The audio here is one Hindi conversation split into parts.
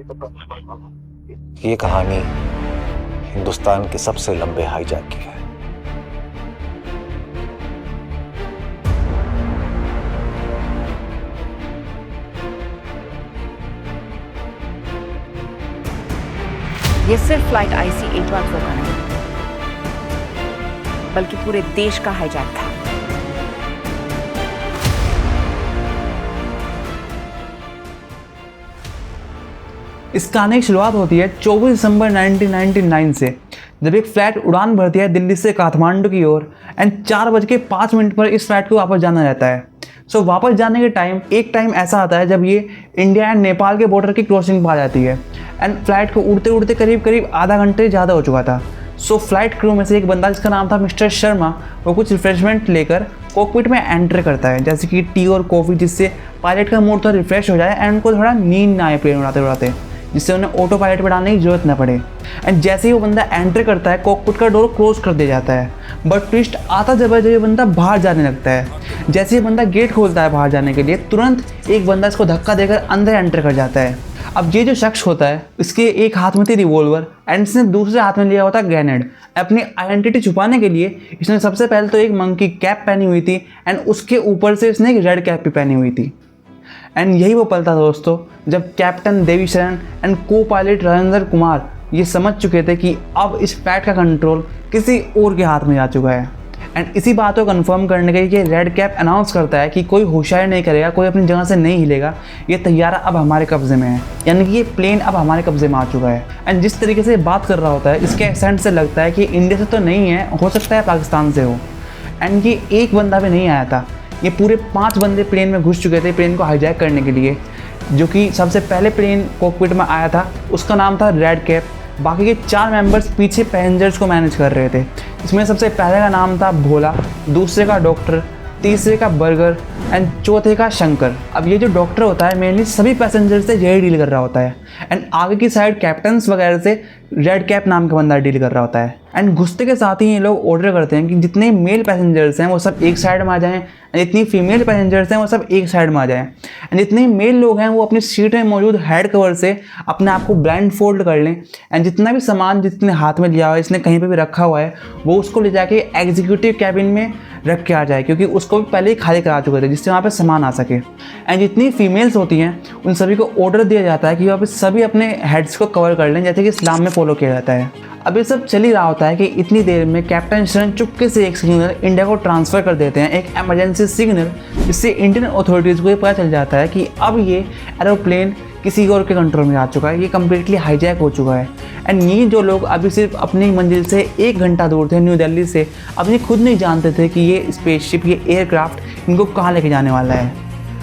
ये कहानी हिंदुस्तान के सबसे लंबे हाईजैक की है। ये सिर्फ फ्लाइट IC 814 का नहीं, बल्कि पूरे देश का हाईजैक था। इस कहानी की शुरुआत होती है 24 दिसंबर 1999 से, जब एक फ्लाइट उड़ान भरती है दिल्ली से काठमांडू की ओर एंड 4:05 पर इस फ्लाइट को वापस जाना रहता है। सो वापस जाने के टाइम ऐसा आता है जब ये इंडिया एंड नेपाल के बॉर्डर की क्रॉसिंग पर आ जाती है एंड फ्लाइट को उड़ते उड़ते करीब आधा घंटे ज़्यादा हो चुका था। सो फ्लाइट क्रू में से एक बंदा जिसका नाम था मिस्टर शर्मा, वो कुछ रिफ्रेशमेंट लेकर कॉकपिट में एंटर करता है, जैसे कि टी और कॉफ़ी, जिससे पायलट का मूड थोड़ा रिफ्रेश हो जाए एंड उनको थोड़ा नींद ना आए प्लेन उड़ाते उड़ाते, जिससे उन्हें ऑटो पायलट पर डालने की जरूरत ना पड़े। एंड जैसे ही वो बंदा एंटर करता है, कॉकपिट का डोर क्लोज कर दिया जाता है। बट ट्विस्ट आता जब ये बंदा बाहर जाने लगता है। जैसे ये बंदा गेट खोलता है बाहर जाने के लिए, तुरंत एक बंदा इसको धक्का देकर अंदर एंटर कर जाता है। अब ये जो शख्स होता है, इसके एक हाथ में थी रिवॉल्वर एंड इसने दूसरे हाथ में लिया हुआ था ग्रेनेड। अपनी आइडेंटिटी छुपाने के लिए इसने सबसे पहले तो एक मंकी कैप पहनी हुई थी एंड उसके ऊपर से इसने एक रेड कैप भी पहनी हुई थी। एंड यही वो पल था दोस्तों, जब कैप्टन देवीशरण एंड को पायलट राजेंद्र कुमार ये समझ चुके थे कि अब इस फ्लाइट का कंट्रोल किसी और के हाथ में जा चुका है। एंड इसी बात को कंफर्म करने के लिए रेड कैप अनाउंस करता है कि कोई होशियारी नहीं करेगा, कोई अपनी जगह से नहीं हिलेगा, ये तैयारा अब हमारे कब्जे में है, यानी कि ये प्लेन अब हमारे कब्जे में आ चुका है। एंड जिस तरीके से बात कर रहा होता है, इसके एक्सेंट से लगता है कि इंडिया से तो नहीं है, हो सकता है पाकिस्तान से हो। एंड ये एक बंदा भी नहीं आया था, ये पूरे 5 बंदे प्लेन में घुस चुके थे प्लेन को हाईजैक करने के लिए। जो कि सबसे पहले प्लेन कॉकपिट में आया था उसका नाम था रेड कैप। बाकी के 4 मेंबर्स पीछे पैसेंजर्स को मैनेज कर रहे थे। इसमें सबसे पहले का नाम था भोला, दूसरे का डॉक्टर, तीसरे का बर्गर एंड चौथे का शंकर। अब ये जो डॉक्टर होता है मेनली सभी पैसेंजर से यही डील कर रहा होता है एंड आगे की साइड कैप्टन्स वगैरह से रेड कैप नाम का बंदा डील कर रहा होता है। एंड घुसते के साथ ही ये लोग ऑर्डर करते हैं कि जितने मेल पैसेंजर्स हैं वो सब एक साइड में आ जाएं, जितनी फीमेल पैसेंजर्स हैं वो सब एक साइड में आ जाएं। एंड जितने मेल लोग हैं वो अपनी सीट में मौजूद हेड कवर से अपने आप को ब्लाइंड फोल्ड कर लें एंड जितना भी सामान जितने हाथ में लिया हुआ है, इसने कहीं पे भी रखा हुआ है, वो उसको ले जाके एग्जीक्यूटिव कैबिन में रख के आ जाए, क्योंकि उसको भी पहले ही खाली करा चुके थे जिससे वहाँ पे सामान आ सके। एंड जितनी फीमेल्स होती हैं उन सभी को ऑर्डर दिया जाता है कि वहाँ पे सभी अपने हेड्स को कवर कर लें, जैसे कि इस्लाम में फॉलो किया जाता है। अब ये सब चल ही रहा होता है कि इतनी देर में कैप्टन शरण चुपके से एक सिग्नल इंडिया को ट्रांसफ़र कर देते हैं, एक इमरजेंसी सिग्नल, जिससे इंडियन अथॉरिटीज़ को ये पता चल जाता है कि अब ये एरोप्लेन किसी और के कंट्रोल में आ चुका है, ये कम्प्लीटली हाईजैक हो चुका है। एंड ये जो लोग अभी सिर्फ अपनी मंजिल से 1 घंटा दूर थे न्यू दिल्ली से, अब ये खुद नहीं जानते थे कि ये स्पेसशिप, ये एयरक्राफ्ट इनको कहाँ लेके जाने वाला है।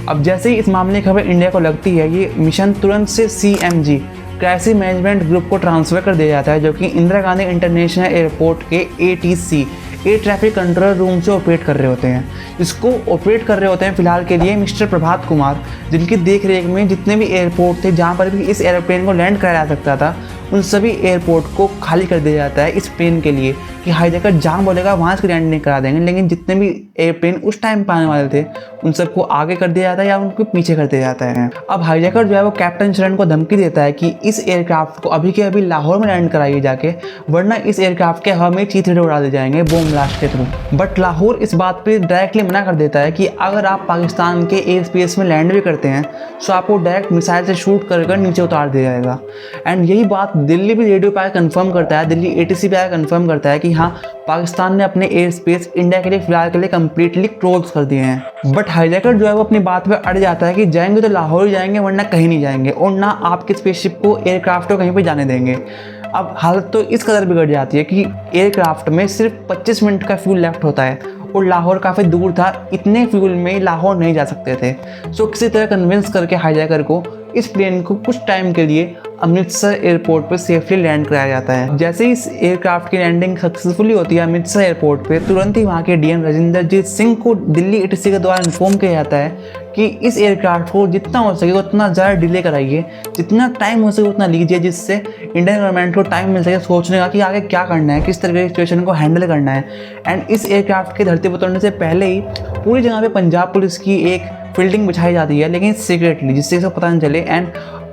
अब जैसे ही इस मामले की खबर इंडिया को लगती है, ये मिशन तुरंत से CMG क्राइसिस मैनेजमेंट ग्रुप को ट्रांसफ़र कर दिया जाता है, जो कि इंदिरा गांधी इंटरनेशनल एयरपोर्ट के ATC air traffic control room से ऑपरेट कर रहे होते हैं। इसको ऑपरेट कर रहे होते हैं फिलहाल के लिए मिस्टर प्रभात कुमार, जिनकी देख रेख में जितने भी एयरपोर्ट थे जहाँ पर भी इस एयरप्लेन को लैंड कराया जा सकता था, उन सभी एयरपोर्ट को खाली कर दिया जाता है इस प्लेन के लिए कि हाईजैकर जहाँ बोलेगा वहाँ से लैंडिंग करा देंगे। लेकिन जितने भी एयरप्लेन उस टाइम पर आने वाले थे उन सबको आगे कर दिया जाता है या उनको पीछे कर दिया जाता है। अब हाईजैकर जो है वो कैप्टन शरण को धमकी देता है कि इस एयरक्राफ्ट को अभी के अभी लाहौर में लैंड कराइए जाके, वरना इस एयरक्राफ्ट के हवा में चीथड़े उड़ा दिए जाएंगे बॉम्ब ब्लास्ट के थ्रू। बट लाहौर इस बात पर डायरेक्टली मना कर देता है कि अगर आप पाकिस्तान के एयर स्पेस में लैंड भी करते हैं तो आपको डायरेक्ट मिसाइल से शूट कर नीचे उतार दिया जाएगा। एंड यही बात दिल्ली भी रेडियो पर कंफर्म करता है, दिल्ली ATC पे कंफर्म करता है कि हाँ, पाकिस्तान ने अपने एयर स्पेस इंडिया के लिए फिलहाल के लिए कम्प्लीटली क्लोज कर दिए हैं। बट हाईजैकर जो है वो अपनी बात पे अड़ जाता है कि जाएंगे तो लाहौर ही जाएंगे, वरना कहीं नहीं जाएंगे और ना आपके स्पेसशिप को, एयरक्राफ्ट को कहीं पे जाने देंगे। अब हालत तो इस कदर बिगड़ जाती है कि एयरक्राफ्ट में सिर्फ 25 मिनट का फ्यूल लेफ्ट होता है और लाहौर काफ़ी दूर था, इतने फ्यूल में लाहौर नहीं जा सकते थे। सो किसी तरह कन्विंस करके हाईजैकर को इस प्लेन को कुछ टाइम के लिए अमृतसर एयरपोर्ट पर सेफली लैंड कराया जाता है। जैसे ही इस एयरक्राफ्ट की लैंडिंग सक्सेसफुली होती है अमृतसर एयरपोर्ट पे, तुरंत ही वहाँ के DM राजेंद्रजीत सिंह को दिल्ली ATC के द्वारा इन्फॉर्म किया जाता है कि इस एयरक्राफ्ट को जितना हो सके उतना ज़्यादा डिले कराइए, जितना टाइम हो सके उतना लीजिए, जिससे इंडियन गवर्नमेंट को टाइम मिल सके सोचने का कि आगे क्या करना है, किस तरह की सिचुएशन को हैंडल करना है। एंड इस एयरक्राफ्ट के धरती पर उतरने से पहले ही पूरी जगह पे पंजाब पुलिस की एक फील्डिंग बिछाई जाती है, लेकिन सीक्रेटली, जिससे इसको पता नहीं चले। एंड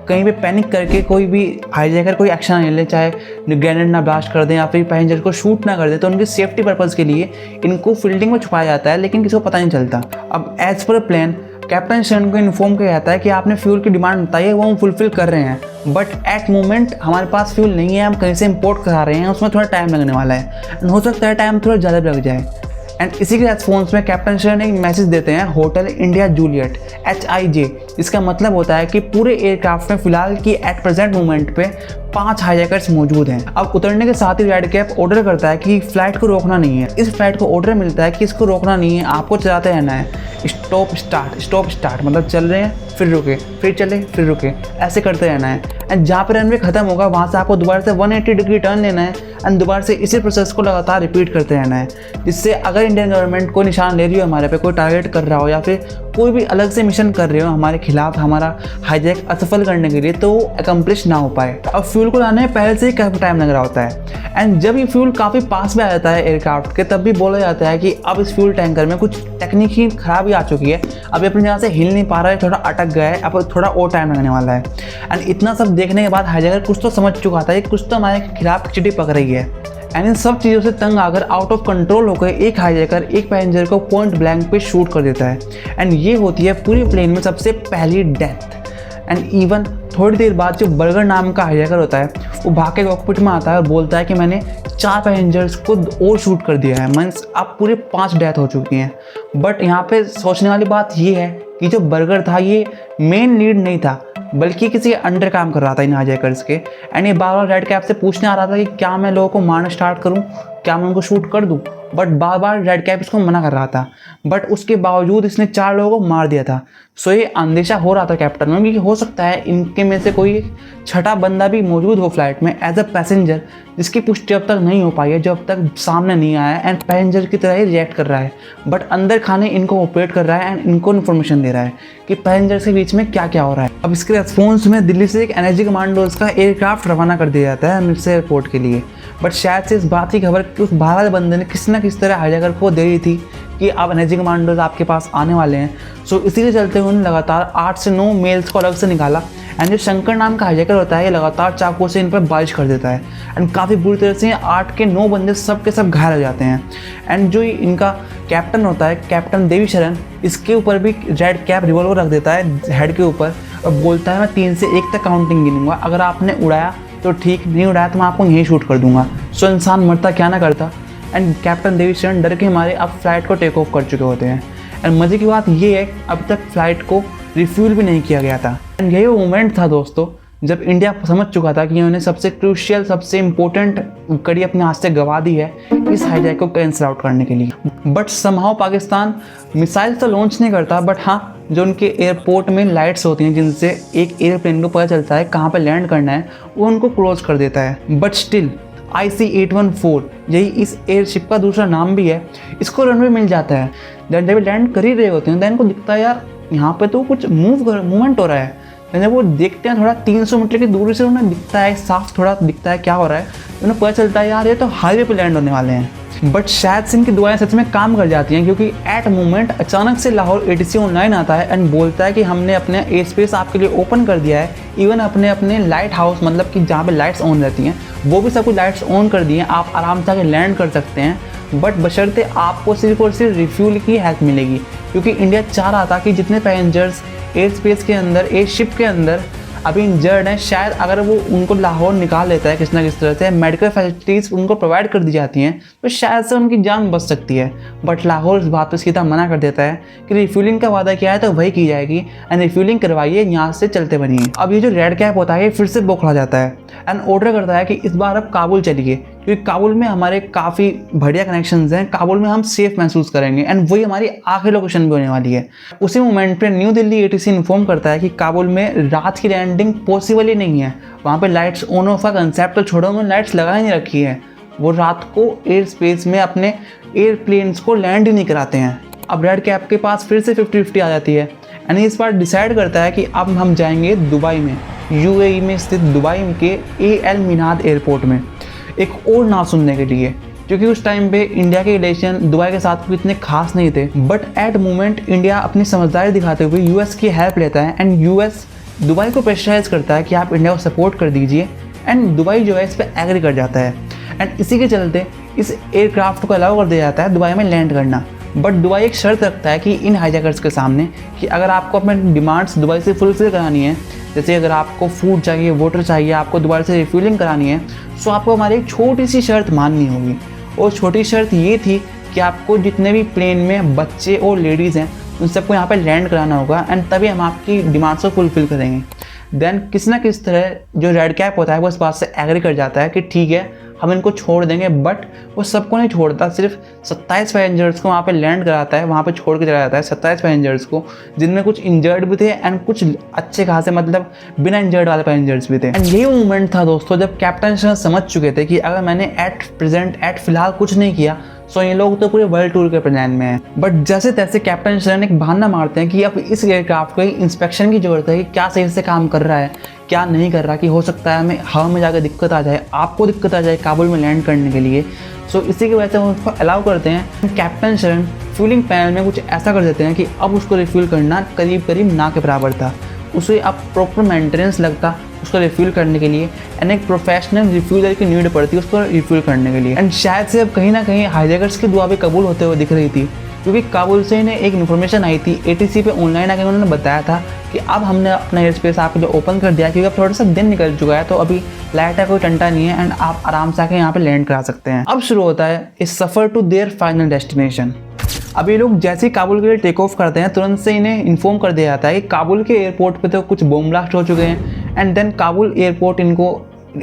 कहीं पे पैनिक करके कोई भी हाईजैकर कोई एक्शन ले ले, चाहे ग्रेनेड ना ब्लास्ट कर दें या फिर पैसेंजर को शूट ना कर दें, तो उनकी सेफ्टी पर्पज़ के लिए इनको फील्डिंग में छुपाया जाता है, लेकिन किसी को पता नहीं चलता। अब एज पर प्लान कैप्टन शरण को इन्फॉर्म किया जाता है कि आपने फ्यूल की डिमांड बताई है, वो हम फुलफिल कर रहे हैं, बट एट मोमेंट हमारे पास फ्यूल नहीं है, हम कहीं से इंपोर्ट करा रहे हैं, उसमें थोड़ा टाइम लगने वाला है एंड हो सकता है टाइम थोड़ा ज़्यादा लग जाए। एंड इसी के रेस्पॉन्स में कैप्टन शरण एक मैसेज देते हैं होटल इंडिया जूलियट HIJ, जिसका मतलब होता है कि पूरे एयरक्राफ्ट में फिलहाल की एट प्रेजेंट मोमेंट पे 5 हाईजैकर्स मौजूद हैं। अब उतरने के साथ ही रेड कैप ऑर्डर करता है कि फ्लाइट को रोकना नहीं है। इस फ्लाइट को ऑर्डर मिलता है कि इसको रोकना नहीं है, आपको चलाते रहना है, स्टॉप स्टार्ट मतलब चल रहे हैं फिर रुके, फिर चले फिर रुके, ऐसे करते रहना है। एंड जहाँ पर रनवे खत्म होगा वहाँ से आपको दोबारा से 180 डिग्री टर्न लेना है एंड दोबारा से इसी प्रोसेस को लगातार रिपीट करते रहना है, जिससे अगर इंडियन गवर्नमेंट को निशान ले रही हो, हमारे पे कोई टारगेट कर रहा हो या फिर कोई भी अलग से मिशन कर रहे हो हमारे खिलाफ हमारा हाईजैक असफल करने के लिए, तो वो अकम्प्लिश ना हो पाए। अब फ्यूल को लाने में पहले से ही काफ़ी टाइम लग रहा होता है एंड जब ये फ्यूल काफ़ी पास में आ जाता है एयरक्राफ्ट के, तब भी बोला जाता है कि अब इस फ्यूल टैंकर में कुछ तकनीकी खराबी आ चुकी है, अब ये अपनी जगह से हिल नहीं पा रहा है, थोड़ा अटक गया है, अब थोड़ा और टाइम लगने वाला है। एंड इतना सब देखने के बाद हाईजैकर कुछ तो समझ चुका था कि कुछ तो हमारे खिलाफ चिट्ठी पक रही है। एंड इन सब चीज़ों से तंग आकर आउट ऑफ कंट्रोल होकर एक हाईजैकर एक पैसेंजर को पॉइंट ब्लैंक पे शूट कर देता है एंड ये होती है पूरी प्लेन में सबसे पहली डेथ। एंड इवन थोड़ी देर बाद जो बर्गर नाम का हाईजैकर होता है वो भाग के कॉकपिट में आता है और बोलता है कि मैंने 4 पैसेंजर्स को और शूट कर दिया है, मीन्स अब पूरे 5 डेथ हो चुकी हैं। बट यहाँ पे सोचने वाली बात ये है कि जो बर्गर था ये मेन लीड नहीं था, बल्कि किसी अंडर काम कर रहा था इन हाईजैकर्स के। एंड ये बार बार रेड कैप से पूछने आ रहा था कि क्या मैं लोगों को मारना स्टार्ट करूं, क्या मैं उनको शूट कर दूं, but bar bar red cap इसको मना कर रहा था। बट उसके बावजूद इसने 4 लोगों को मार दिया था। सो ये अंदेशा हो रहा था कैप्टन में कि हो सकता है इनके में से कोई छठा बंदा भी मौजूद हो फ्लाइट में एज अ पैसेंजर, जिसकी पुष्टि अब तक नहीं हो पाई है, जो अब तक सामने नहीं आया है एंड पैसेंजर की तरह ही रिएक्ट कर रहा है, बट अंदर खाने इनको ऑपरेट कर रहा है एंड इनको इन्फॉर्मेशन दे रहा है कि पैसेंजर्स के बीच में क्या क्या हो रहा है। अब इसके रेस्पॉन्स में दिल्ली से एक एनर्जी कमांडोज का एयरक्राफ्ट रवाना कर दिया जाता है अमृतसर एयरपोर्ट के लिए। बट शायद से इस बात की खबर उस बाहर वाले बंदे ने किसी न किसी तरह हाईजैकर को दे दी थी कि अब एनर्जी कमांडोज आपके पास आने वाले हैं। सो इसीलिए चलते हुए उन्होंने लगातार 8 से 9 मेल्स को अलग से निकाला एंड जो शंकर नाम का हाईजैकर होता है ये लगातार चाकू से इन पर बारिश कर देता है एंड काफ़ी बुरी तरह से 8 के 9 बंदे सब के सब घायल हो जाते हैं। एंड जो इनका कैप्टन होता है कैप्टन देवी शरण, इसके ऊपर भी रेड कैप रिवॉल्वर रख देता है हेड के ऊपर और बोलता है मैं 3 से 1 तक काउंटिंग गिनूंगा, अगर आपने उड़ाया तो ठीक, नहीं उड़ाया तो मैं आपको यहीं शूट कर दूंगा। सो इंसान मरता क्या ना करता। एंड कैप्टन देवी शरण डर के हमारे अब फ्लाइट को टेक ऑफ कर चुके होते हैं। एंड मज़े की बात ये है अब तक फ्लाइट को रिफ्यूल भी नहीं किया गया था। एंड यही वो मोमेंट था दोस्तों जब इंडिया समझ चुका था कि उन्होंने सबसे क्रूशियल सबसे इंपॉर्टेंट कड़ी अपने हाथ से गंवा दी है इस हाईजैक को कैंसिल आउट करने के लिए। बट समहाउ पाकिस्तान मिसाइल तो लॉन्च नहीं करता, बट हाँ जो उनके एयरपोर्ट में लाइट्स होती हैं जिनसे एक एयरप्लेन को पता चलता है कहाँ पर लैंड करना है, वो उनको क्लोज कर देता है। बट स्टिल IC-814 यही इस एयरशिप का दूसरा नाम भी है, इसको रनवे मिल जाता है। जब लैंड कर ही रहे होते हैं तो इनको दिखता है यार यहाँ पे तो कुछ मूवमेंट हो रहा है। जब वो देखते हैं थोड़ा 300 मीटर की दूरी से उन्हें दिखता है साफ, थोड़ा दिखता है क्या हो रहा है, उन्हें पता चलता है यार ये तो हाईवे पे लैंड होने वाले हैं। बट शायद से इनकी दुआएं सच में काम कर जाती हैं, क्योंकि एट मोमेंट अचानक से लाहौर ATC ऑनलाइन आता है एंड बोलता है कि हमने अपने एयर स्पेस आपके लिए ओपन कर दिया है। इवन अपने लाइट हाउस मतलब कि जहाँ पे लाइट्स ऑन रहती हैं वो भी सब कुछ लाइट्स ऑन कर दी हैं, आप आराम से आके लैंड कर सकते हैं। बट बशर्ते आपको सिर्फ और सिर्फ रिफ्यूल की हेल्प मिलेगी, क्योंकि इंडिया चाह रहा था कि जितने पैसेंजर्स एयर स्पेस के अंदर एयरशिप के अंदर अभी इंजर्ड हैं, शायद अगर वो उनको लाहौर निकाल लेता है किसी ना किसी तरह से, मेडिकल फैसिलिटीज़ उनको प्रोवाइड कर दी जाती हैं तो शायद से उनकी जान बच सकती है। बट लाहौर इस बात पर सीधा मना कर देता है कि रिफ्यूलिंग का वादा किया है तो वही की जाएगी एंड रिफ्यूलिंग करवाइए, यहाँ से चलते बनिए। अब ये जो रेड कैप होता है ये फिर से बौखला जाता है एंड ऑर्डर करता है कि इस बार अब काबुल चलिए, क्योंकि काबुल में हमारे काफ़ी बढ़िया कनेक्शंस हैं, काबुल में हम सेफ महसूस करेंगे एंड वही हमारी आखिरी लोकेशन भी होने वाली है। उसी मोमेंट पे न्यू दिल्ली ATC इन्फॉर्म करता है कि काबुल में रात की लैंडिंग पॉसिबल ही नहीं है, वहाँ पे लाइट्स ऑन ऑफ का कंसेप्ट तो छोड़ो, उन्होंने लाइट्स लगा ही नहीं रखी है, वो रात को एयर स्पेस में अपने एयरप्लेन्स को लैंड ही नहीं कराते हैं। अब रेड कैप के पास फिर से 50-50 आ जाती है एंड इस बार डिसाइड करता है कि अब हम जाएंगे दुबई में, UAE में स्थित दुबई के AL मीनाद एयरपोर्ट में एक और नाम सुनने के लिए, क्योंकि उस टाइम पे इंडिया के रिलेशन दुबई के साथ भी इतने खास नहीं थे। बट एट मोमेंट इंडिया अपनी समझदारी दिखाते हुए US की हेल्प लेता है एंड US दुबई को प्रेशराइज करता है कि आप इंडिया को सपोर्ट कर दीजिए, एंड दुबई जो है इस पर एग्री कर जाता है। एंड इसी के चलते इस एयरक्राफ्ट को अलाउ कर दिया जाता है दुबई में लैंड करना। बट दुबई एक शर्त रखता है कि इन हाईजैकर्स के सामने कि अगर आपको अपने डिमांड्स दुबई से फुलफिल करानी है, जैसे अगर आपको फूड चाहिए, वाटर चाहिए, आपको दुबई से रिफ्यूलिंग करानी है, तो आपको हमारी एक छोटी सी शर्त माननी होगी। और छोटी शर्त ये थी कि आपको जितने भी प्लेन में बच्चे और लेडीज़ हैं उन सबको यहाँ पे लैंड कराना होगा, एंड तभी हम आपकी डिमांड्स को फुलफिल करेंगे। देन किसी ना किस तरह जो रेड कैप होता है वो इस बात से एग्री कर जाता है कि ठीक है हम इनको छोड़ देंगे। बट वो सबको नहीं छोड़ता, सिर्फ 27 पैसेंजर्स को वहाँ पे लैंड कराता है, वहाँ पे छोड़ के चला जाता है 27 पैसेंजर्स को, जिनमें कुछ इंजर्ड भी थे एंड कुछ अच्छे खासे मतलब बिना इंजर्ड वाले पैसेंजर्स भी थे। एंड यही मोमेंट था दोस्तों जब कैप्टन शर्मा समझ चुके थे कि अगर मैंने एट फिलहाल कुछ नहीं किया सो ये लोग तो पूरे वर्ल्ड टूर के प्लान में हैं। बट जैसे तैसे कैप्टन शर्मा एक बहाना मारते हैं कि अब इस एयरक्राफ्ट को इंस्पेक्शन की जरूरत है कि क्या सही से काम कर रहा है, क्या नहीं कर रहा, कि हो सकता है हमें हवा में जाकर दिक्कत आ जाए, आपको दिक्कत आ जाए काबुल में लैंड करने के लिए। सो इसी की वजह से उसको अलाउ करते हैं। कैप्टन शर्मा फ्यूलिंग पैनल में कुछ ऐसा कर देते हैं कि अब उसको रिफ्यूल करना करीब करीब ना के बराबर था। उसे अब प्रॉपर मेंटेनेंस लगता उसको रिफ्यूल करने के लिए, एंड एक प्रोफेशनल रिफ्यूलर की नीड पड़ती उसको रिफ्यूल करने के लिए। एंड शायद से अब कहीं ना कहीं हाईजैकर्स की दुआ भी कबूल होते हुए दिख रही थी, क्योंकि काबुल से इन्हें एक इन्फॉर्मेशन आई थी ATC पे ऑनलाइन आकर उन्होंने बताया था कि अब हमने अपना एयर स्पेस आपके लिए ओपन कर दिया, क्योंकि अब थोड़ा सा दिन निकल चुका है, तो अभी लाइट है कोई टंटा नहीं है, एंड आप आराम से आके यहाँ पे लैंड करा सकते हैं। अब शुरू होता है इस सफ़र टू देयर फाइनल डेस्टिनेशन। अब ये लोग जैसे ही काबुल के लिए टेक ऑफ करते हैं तुरंत से इन्हें इन्फॉर्म कर दिया जाता है कि काबुल के एयरपोर्ट पे तो कुछ बम ब्लास्ट हो चुके हैं, एंड देन काबुल एयरपोर्ट इनको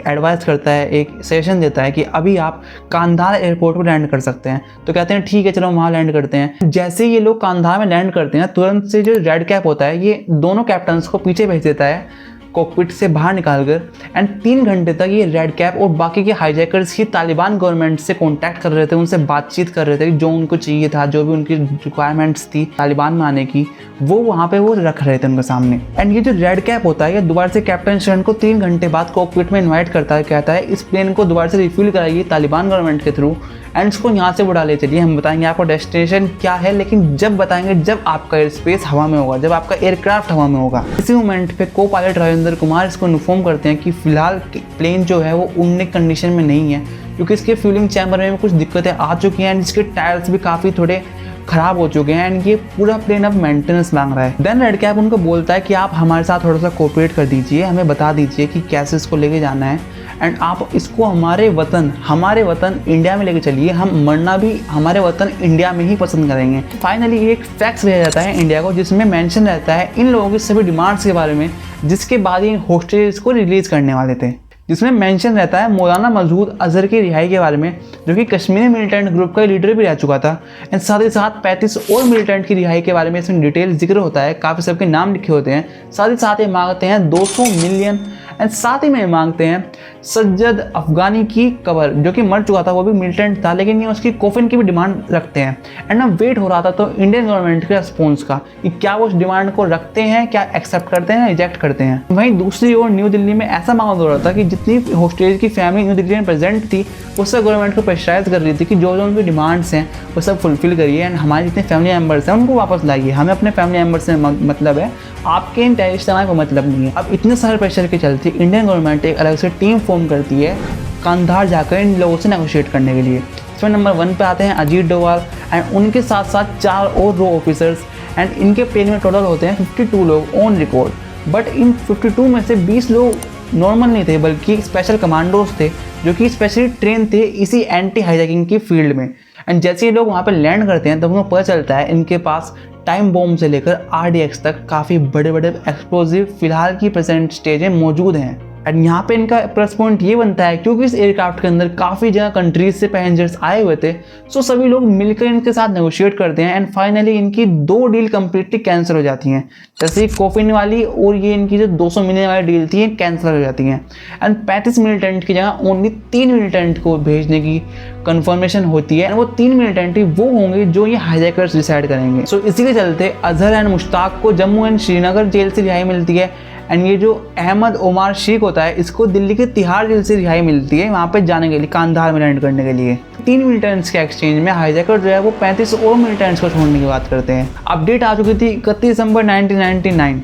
एडवाइस करता है, एक सेशन देता है कि अभी आप कांधार एयरपोर्ट पर लैंड कर सकते हैं। तो कहते हैं ठीक है चलो वहाँ लैंड करते हैं। जैसे ही ये लोग कांधार में लैंड करते हैं तुरंत से जो रेड कैप होता है ये दोनों कैप्टन्स को पीछे भेज देता है कॉकपिट से बाहर निकालकर, एंड 3 घंटे तक ये रेड कैप और बाकी के हाईजैकर्स ही तालिबान गवर्नमेंट से कांटेक्ट कर रहे थे, उनसे बातचीत कर रहे थे जो उनको चाहिए था, जो भी उनकी रिक्वायरमेंट्स थी तालिबान में आने की, वो वहाँ पे वो रख रहे थे उनके सामने। एंड ये जो रेड कैप होता है ये दोबारा से कैप्टन शर्मा को 3 घंटे बाद कॉकपिट में इन्वाइट करता है, कहता है इस प्लेन को दोबारा से रिफ्यूल कराइए तालिबान गवर्नमेंट के थ्रू, एंड इसको यहाँ से उड़ा ले चलिए, हम बताएंगे आपको डेस्टिनेशन क्या है, लेकिन जब बताएंगे जब आपका एयर स्पेस हवा में होगा, जब आपका एयरक्राफ्ट हवा में होगा। इसी मोमेंट पे को पायलट राजेंद्र कुमार इसको इन्फॉर्म करते हैं कि फिलहाल प्लेन जो है वो उड़ने कंडीशन में नहीं है, क्योंकि इसके फ्यूलिंग चैम्बर में कुछ दिक्कतें आ चुकी हैं, एंड इसके टायर्स भी काफ़ी थोड़े खराब हो चुके हैं, एंड ये पूरा प्लेन अब मेंटेनेंस मांग रहा है। देन रेड कैप उनको बोलता है कि आप हमारे साथ थोड़ा सा कोऑपरेट कर दीजिए, हमें बता दीजिए कि कैसे इसको लेके जाना है, एंड आप इसको हमारे वतन इंडिया में लेके चलिए, हम मरना भी हमारे वतन इंडिया में ही पसंद करेंगे। फाइनली एक फैक्स भेजा जाता है इंडिया को जिसमें मेंशन रहता है इन लोगों की सभी डिमांड्स के बारे में, जिसके बाद ये होस्टेज को रिलीज़ करने वाले थे, जिसमें मेंशन रहता है मौलाना मसूद अजहर की रिहाई के बारे में, जो कि कश्मीरी मिलिटेंट ग्रुप का लीडर भी रह चुका था, एंड साथ ही साथ 35 और मिलिटेंट की रिहाई के बारे में इसमें डिटेल जिक्र होता है, काफ़ी सबके नाम लिखे होते हैं। साथ ही साथ ये मांगते हैं 200 मिलियन, एंड साथ ही में मांगते हैं सज्जद अफगानी की कबर, जो कि मर चुका था, वो भी मिलिटेंट था, लेकिन ये उसकी कोफिन की भी डिमांड रखते हैं। एंड अब वेट हो रहा था तो इंडियन गवर्नमेंट के रिस्पॉन्स का कि क्या वो उस डिमांड को रखते हैं, क्या एक्सेप्ट करते हैं, रिजेक्ट करते हैं। वहीं दूसरी ओर न्यू दिल्ली में ऐसा माहौल हो रहा था कि जितनी होस्टेज की फैमिली न्यू दिल्ली में प्रेजेंट थी वो सब गवर्नमेंट को प्रेशराइज कर रही थी कि जो जो उनकी डिमांड्स हैं वो सब फुलफिल करिए, एंड हमारे जितने फैमिली मेम्बर्स हैं उनको वापस लाइए, हमें अपने फैमिली मेम्बर्स से मतलब है, आपके इन टेररिस्ट को मतलब नहीं है। अब इतने सारे प्रेशर के चलते इंडियन गवर्नमेंट एक अलग से टीम फॉर्म करती है कांधार जाकर इन लोगों से नेगोशिएट करने के लिए। इसमें नंबर 1 पे आते हैं अजीत डोवाल, एंड उनके साथ साथ 4 और रो ऑफिसर्स, एंड इनके प्लेन में टोटल होते हैं 52 लोग ऑन रिकॉर्ड। बट इन 52 में से 20 लोग नॉर्मल नहीं थे, बल्कि स्पेशल कमांडोज थे जो कि स्पेशली ट्रेन थे इसी एंटी हाईजैकिंग की फील्ड में। एंड जैसे ये लोग वहाँ पर लैंड करते हैं तब उनको पता चलता है इनके पास टाइम बॉम्ब से लेकर RDX तक काफ़ी बड़े बड़े एक्सप्लोजिव फिलहाल की प्रेजेंट स्टेज में मौजूद हैं। एंड यहाँ पे इनका प्लस पॉइंट ये बनता है क्योंकि इस एयरक्राफ्ट के अंदर काफ़ी जगह कंट्रीज से पैसेंजर्स आए हुए थे, सो सभी लोग मिलकर इनके साथ नेगोशिएट करते हैं, एंड फाइनली इनकी 2 डील कंप्लीटली कैंसिल हो जाती हैं। जैसे कोफिन वाली और ये इनकी जो 200 मिलियन वाली डील थी ये कैंसिल हो जाती हैं, एंड 35 मिलिटेंट की जगह ओनली 3 मिलिटेंट को भेजने की कंफर्मेशन होती है, एंड वो 3 मिलिटेंट ही वो होंगे जो ये हाईजैकर्स डिसाइड करेंगे। सो इसी के चलते अजहर एंड मुश्ताक को जम्मू एंड श्रीनगर जेल से रिहाई मिलती है, एंड ये जो अहमद ओमार शेख होता है इसको दिल्ली के तिहाड़ जेल से रिहाई मिलती है वहाँ पे जाने के लिए, कांधार में लैंड करने के लिए। 3 मिलिटेंट्स के एक्सचेंज में हाईजैकर जो है वो 35 और मिलिटेंट्स को छोड़ने की बात करते हैं। अपडेट आ चुकी थी 31 दिसंबर 1999,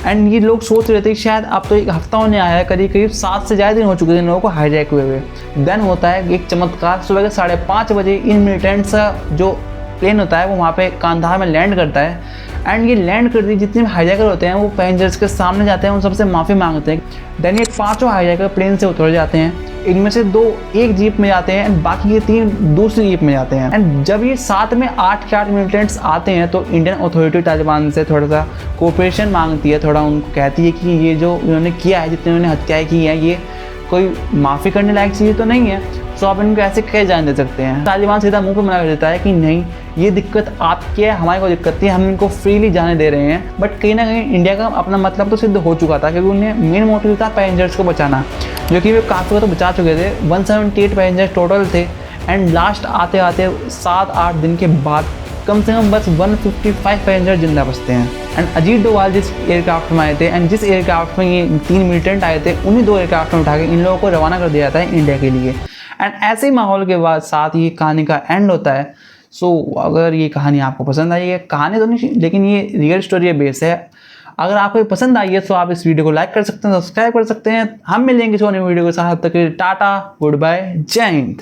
एंड ये लोग सोच रहे थे कि शायद अब तो एक हफ्ता होने आया है, करीब करीब 7 से ज़्यादा दिन हो चुके थे इन लोगों को हाईजैक हुए। देन होता है एक चमत्कार, सुबह के 5:30 बजे इन मिलिटेंट्स का जो प्लेन होता है वो वहाँ पे कांधार में लैंड करता है। एंड ये लैंड करते ही जितने हाईजैकर होते हैं वो पैसेंजर्स के सामने जाते हैं, उन सबसे माफ़ी मांगते हैं। देन ये 5 हाईजैकर प्लेन से उतर जाते हैं। इनमें से 2 एक जीप में जाते हैं एंड बाकी ये 3 दूसरी जीप में जाते हैं। एंड जब ये साथ में 8 के 8 मिलिटेंट्स आते हैं तो इंडियन अथॉरिटी तालिबान से थोड़ा सा कोऑपरेशन मांगती है, थोड़ा उनको कहती है कि ये जो इन्होंने किया है, जितने उन्होंने हत्याएं की हैं, ये कोई माफ़ी करने लायक चीज़ तो नहीं है, तो आप इनको ऐसे कैसे जाने दे सकते हैं। तालिबान सीधा मुंह पे मना कर देता है कि नहीं, ये दिक्कत आपकी है, हमारी कोई दिक्कत नहीं, हम इनको फ्रीली जाने दे रहे हैं। बट कहीं ना कहीं इंडिया का अपना मतलब तो सिद्ध हो चुका था, क्योंकि उन्हें मेन मोटिव था पैसेंजर्स को बचाना, जो कि वे काफ़ी तो बचा चुके थे। 178 पैसेंजर्स टोटल थे। एंड लास्ट आते आते 7-8 दिन के बाद कम से कम बस 155 पैसेंजर जिंदा बचते हैं। एंड अजीत डोभाल जिस एयरक्राफ्ट में आए थे एंड जिस एयरक्राफ्ट में ये 3 मिलिटेंट आए थे, उन्हीं 2 एयरक्राफ्ट में उठा के इन लोगों को रवाना कर दिया जाता है इंडिया के लिए। एंड ऐसे माहौल के बाद साथ ही कहानी का एंड होता है। सो अगर ये कहानी आपको पसंद आई है, कहानी तो नहीं लेकिन ये रियल स्टोरी बेस है, अगर आपको पसंद आई है तो आप इस वीडियो को लाइक कर सकते हैं, सब्सक्राइब कर सकते हैं। हम मिलेंगे किसी और वीडियो के साथ, तब तक टाटा, गुड बाय, जय हिंद।